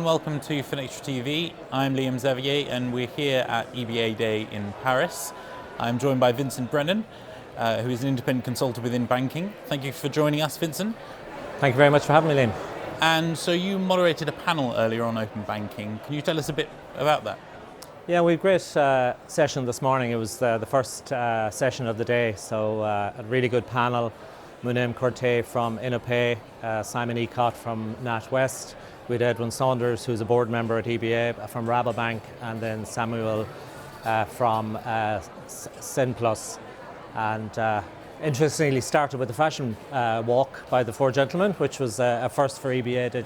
welcome to FinextraTV. I'm Liam Xavier and we're here at EBAday in Paris. I'm joined by Vincent Brennan, who is an independent consultant within banking. Thank you for joining us, Vincent. Thank you very much for having me, Liam. And so you moderated a panel earlier on open banking. Can you tell us a bit about that? Yeah, we had a great session this morning. It was the first session of the day, so a really good panel. Munem Corte from EBAday, Simon Ecott from NatWest. We had Edwin Saunders, who's a board member at EBA from Rabobank, and then Samuel from Sinplus. And interestingly started with the fashion walk by the four gentlemen, which was a first for EBA,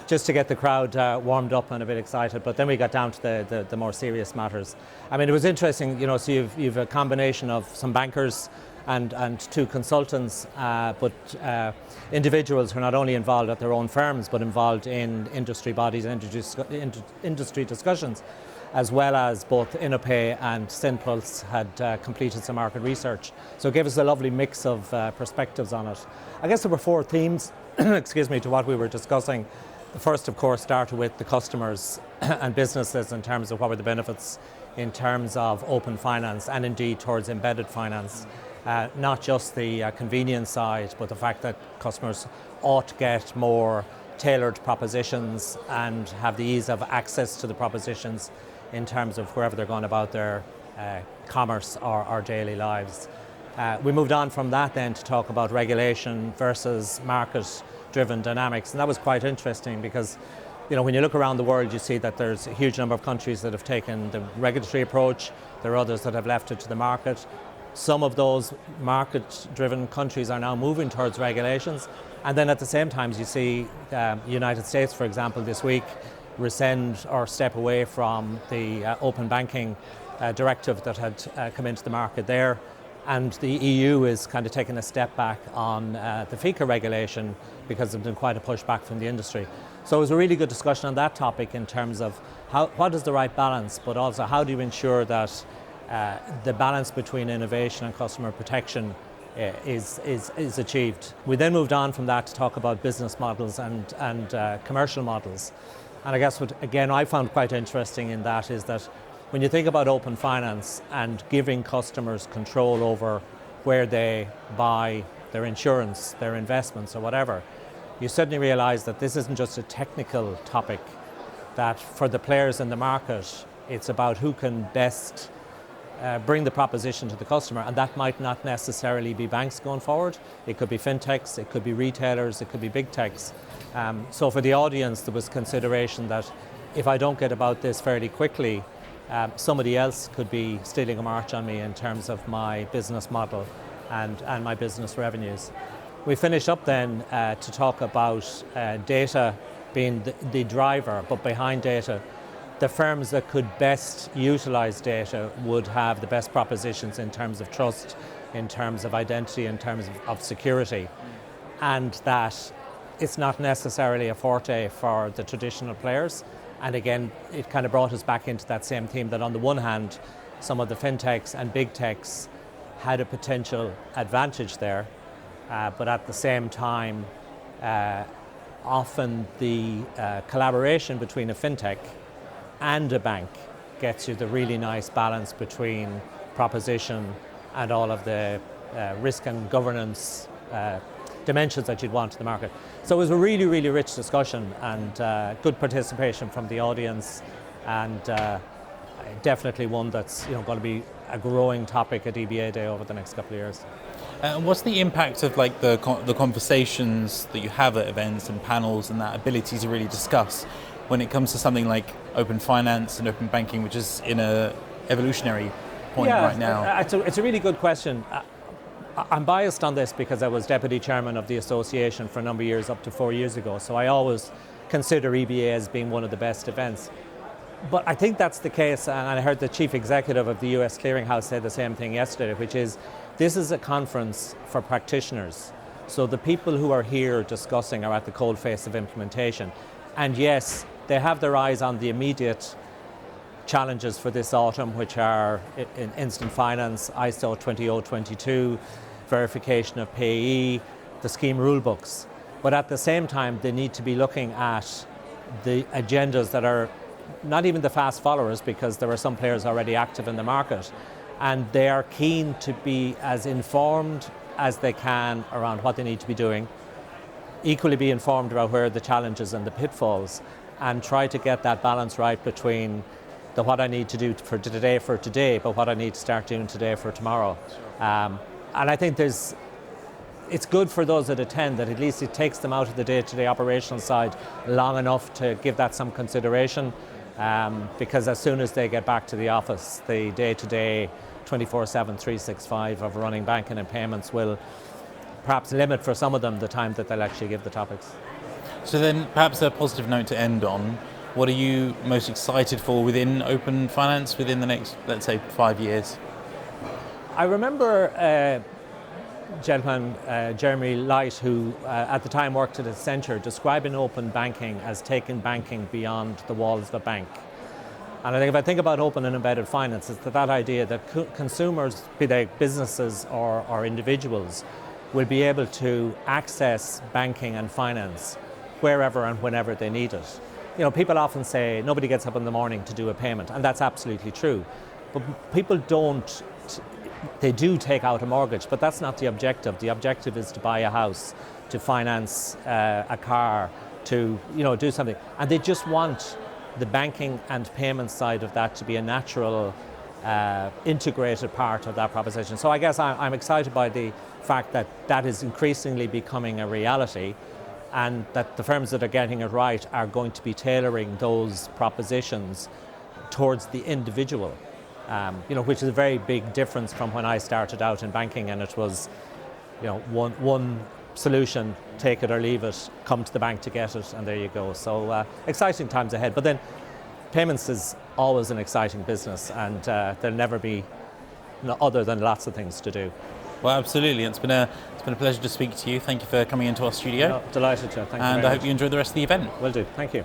just to get the crowd warmed up and a bit excited. But then we got down to the more serious matters. I mean, it was interesting, you know, so you've a combination of some bankers and two consultants, but individuals who are not only involved at their own firms, but involved in industry bodies and industry discussions, as well as both EBAday and Sinplus had completed some market research. So it gave us a lovely mix of perspectives on it. I guess there were four themes, excuse me, to what we were discussing. The first, of course, started with the customers and businesses in terms of what were the benefits in terms of open finance and indeed towards embedded finance. Not just the convenience side, but the fact that customers ought to get more tailored propositions and have the ease of access to the propositions in terms of wherever they're going about their commerce or daily lives. We moved on from that then to talk about regulation versus market-driven dynamics, and that was quite interesting because, you know, when you look around the world, you see that there's a huge number of countries that have taken the regulatory approach. There are others that have left it to the market. Some of those market-driven countries are now moving towards regulations, and then at the same time you see the United States, for example, this week rescind or step away from the open banking directive that had come into the market there, and the EU is kind of taking a step back on the FICA regulation because there's been quite a pushback from the industry. So it was a really good discussion on that topic in terms of what is the right balance, but also how do you ensure that the balance between innovation and customer protection is achieved. We then moved on from that to talk about business models and commercial models. And I guess what, again, I found quite interesting in that is that when you think about open finance and giving customers control over where they buy their insurance, their investments or whatever, you suddenly realize that this isn't just a technical topic, that for the players in the market, it's about who can best bring the proposition to the customer, and that might not necessarily be banks going forward. It could be fintechs, it could be retailers, it could be big techs. So for the audience, there was consideration that if I don't get about this fairly quickly, somebody else could be stealing a march on me in terms of my business model and my business revenues. We finished up then to talk about data being the driver, but behind data, the firms that could best utilize data would have the best propositions in terms of trust, in terms of identity, in terms of security, and that it's not necessarily a forte for the traditional players. And again, it kind of brought us back into that same theme that on the one hand, some of the fintechs and big techs had a potential advantage there, but at the same time, often the collaboration between a fintech and a bank gets you the really nice balance between proposition and all of the risk and governance dimensions that you'd want to the market. So it was a really, really rich discussion and good participation from the audience, and definitely one that's, you know, going to be a growing topic at EBAday over the next couple of years. What's the impact of like the conversations that you have at events and panels and that ability to really discuss when it comes to something like open finance and open banking, which is in a evolutionary point right now? It's a really good question. I'm biased on this because I was deputy chairman of the association for a number of years, up to 4 years ago, so I always consider EBA as being one of the best events. But I think that's the case, and I heard the chief executive of the US Clearinghouse say the same thing yesterday, which is this is a conference for practitioners. So the people who are here discussing are at the coalface of implementation. And yes, they have their eyes on the immediate challenges for this autumn, which are in instant finance, ISO 20022, verification of payee, the scheme rule books. But at the same time, they need to be looking at the agendas that are not even the fast followers, because there are some players already active in the market, and they are keen to be as informed as they can around what they need to be doing, equally be informed about where the challenges and the pitfalls, and try to get that balance right between the what I need to do for today, but what I need to start doing today for tomorrow. Sure. And I think it's good for those that attend that at least it takes them out of the day-to-day operational side long enough to give that some consideration, because as soon as they get back to the office, the day-to-day 24/7, 365 of running banking and payments will perhaps limit for some of them the time that they'll actually give the topics. So then perhaps a positive note to end on. What are you most excited for within open finance within the next, let's say, 5 years? I remember a gentleman, Jeremy Light, who at the time worked at Accenture, describing open banking as taking banking beyond the walls of a bank. And I think if I think about open and embedded finance, it's that idea that consumers, be they businesses or individuals, will be able to access banking and finance wherever and whenever they need it. You know, people often say nobody gets up in the morning to do a payment, and that's absolutely true. But people don't, they do take out a mortgage, but that's not the objective. The objective is to buy a house, to finance a car, to, you know, do something. And they just want the banking and payment side of that to be a natural, integrated part of that proposition. So I guess I'm excited by the fact that that is increasingly becoming a reality, and that the firms that are getting it right are going to be tailoring those propositions towards the individual, you know, which is a very big difference from when I started out in banking, and it was, you know, one solution, take it or leave it, come to the bank to get it, and there you go. So exciting times ahead. But then payments is always an exciting business, and there'll never be other than lots of things to do. Well, absolutely. It's been a pleasure to speak to you. Thank you for coming into our studio. No, delighted to. Thank you. And I hope you enjoy the rest of the event. Will do. Thank you.